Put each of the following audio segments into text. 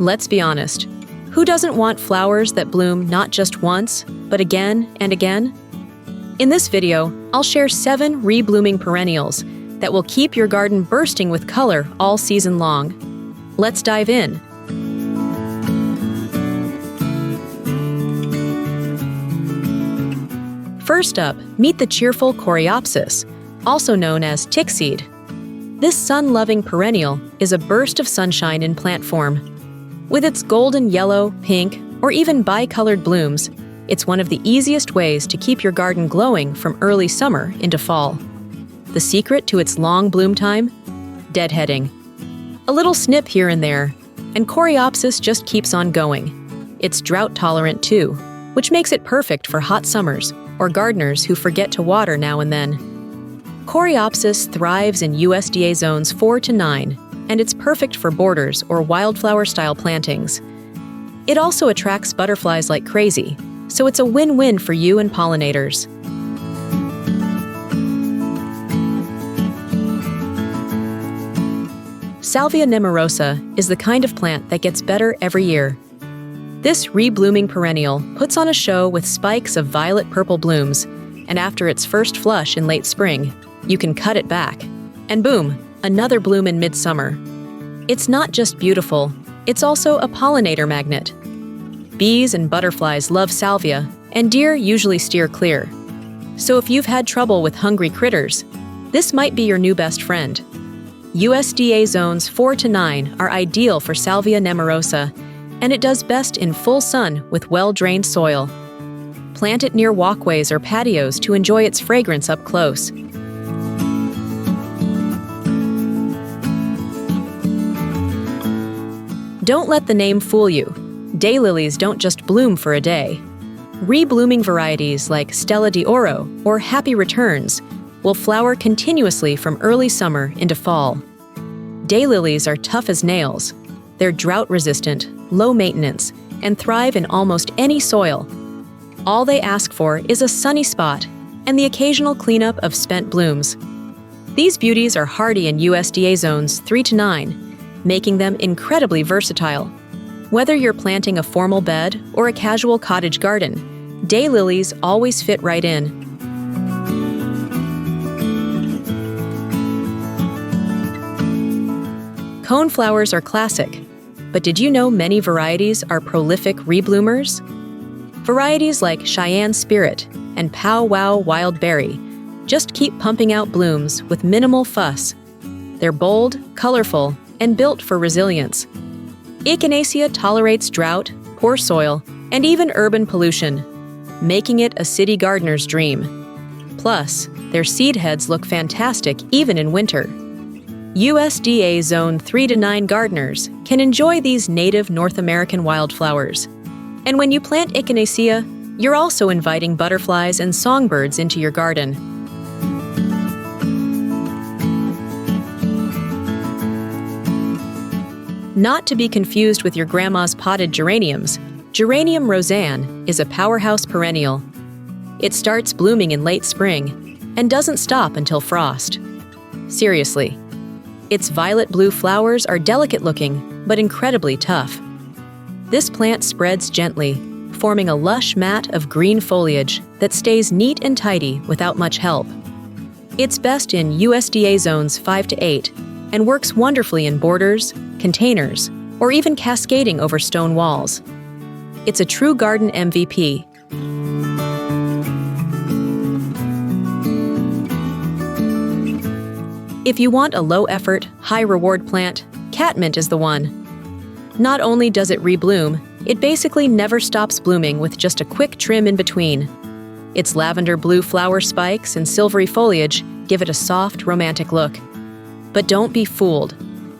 Let's be honest. Who doesn't want flowers that bloom not just once, but again and again? In this video, I'll share 7 re-blooming perennials that will keep your garden bursting with color all season long. Let's dive in. First up, meet the cheerful Coreopsis, also known as Tickseed. This sun-loving perennial is a burst of sunshine in plant form. With its golden yellow, pink, or even bicolored blooms, it's one of the easiest ways to keep your garden glowing from early summer into fall. The secret to its long bloom time? Deadheading. A little snip here and there, and Coreopsis just keeps on going. It's drought-tolerant too, which makes it perfect for hot summers or gardeners who forget to water now and then. Coreopsis thrives in USDA zones 4 to 9, and it's perfect for borders or wildflower-style plantings. It also attracts butterflies like crazy, so it's a win-win for you and pollinators. Salvia nemorosa is the kind of plant that gets better every year. This re-blooming perennial puts on a show with spikes of violet-purple blooms, and after its first flush in late spring, you can cut it back. And boom, another bloom in midsummer. It's not just beautiful, it's also a pollinator magnet. Bees and butterflies love salvia, and deer usually steer clear. So if you've had trouble with hungry critters, this might be your new best friend. USDA zones 4 to 9 are ideal for Salvia nemorosa, and it does best in full sun with well-drained soil. Plant it near walkways or patios to enjoy its fragrance up close. Don't let the name fool you. Daylilies don't just bloom for a day. Re-blooming varieties like Stella d'Oro or Happy Returns will flower continuously from early summer into fall. Daylilies are tough as nails. They're drought-resistant, low maintenance, and thrive in almost any soil. All they ask for is a sunny spot and the occasional cleanup of spent blooms. These beauties are hardy in USDA zones 3 to 9, making them incredibly versatile. Whether you're planting a formal bed or a casual cottage garden, daylilies always fit right in. Coneflowers are classic, but did you know many varieties are prolific rebloomers? Varieties like Cheyenne Spirit and Pow Wow Wild Berry just keep pumping out blooms with minimal fuss. They're bold, colorful, and built for resilience. Echinacea tolerates drought, poor soil, and even urban pollution, making it a city gardener's dream. Plus, their seed heads look fantastic even in winter. USDA Zone 3 to 9 gardeners can enjoy these native North American wildflowers. And when you plant Echinacea, you're also inviting butterflies and songbirds into your garden. Not to be confused with your grandma's potted geraniums, Geranium Rozanne is a powerhouse perennial. It starts blooming in late spring and doesn't stop until frost. Seriously, its violet-blue flowers are delicate-looking but incredibly tough. This plant spreads gently, forming a lush mat of green foliage that stays neat and tidy without much help. It's best in USDA zones 5 to 8 and works wonderfully in borders, containers, or even cascading over stone walls. It's a true garden MVP. If you want a low-effort, high-reward plant, Catmint is the one. Not only does it rebloom, it basically never stops blooming with just a quick trim in between. Its lavender blue flower spikes and silvery foliage give it a soft, romantic look. But don't be fooled.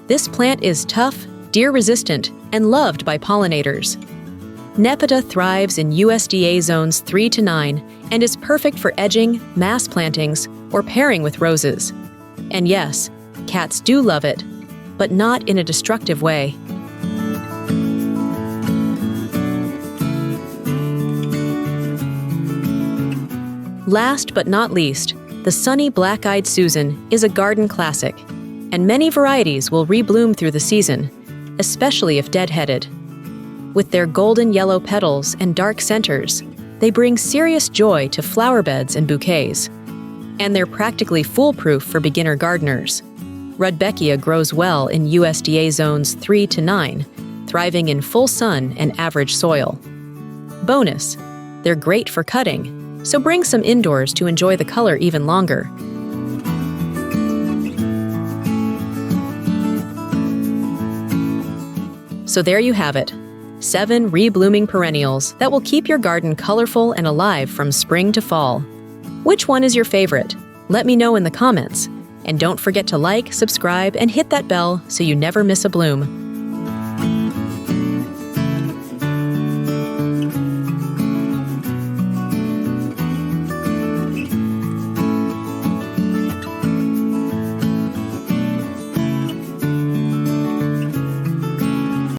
This plant is tough, deer-resistant, and loved by pollinators. Nepeta thrives in USDA zones 3 to 9 and is perfect for edging, mass plantings, or pairing with roses. And yes, cats do love it, but not in a destructive way. Last but not least, the sunny black-eyed Susan is a garden classic, and many varieties will rebloom through the season, especially if deadheaded. With their golden yellow petals and dark centers, they bring serious joy to flower beds and bouquets. And they're practically foolproof for beginner gardeners. Rudbeckia grows well in USDA zones 3 to 9, thriving in full sun and average soil. Bonus, they're great for cutting, so bring some indoors to enjoy the color even longer. So there you have it, 7 reblooming perennials that will keep your garden colorful and alive from spring to fall. Which one is your favorite? Let me know in the comments. And don't forget to like, subscribe, and hit that bell so you never miss a bloom.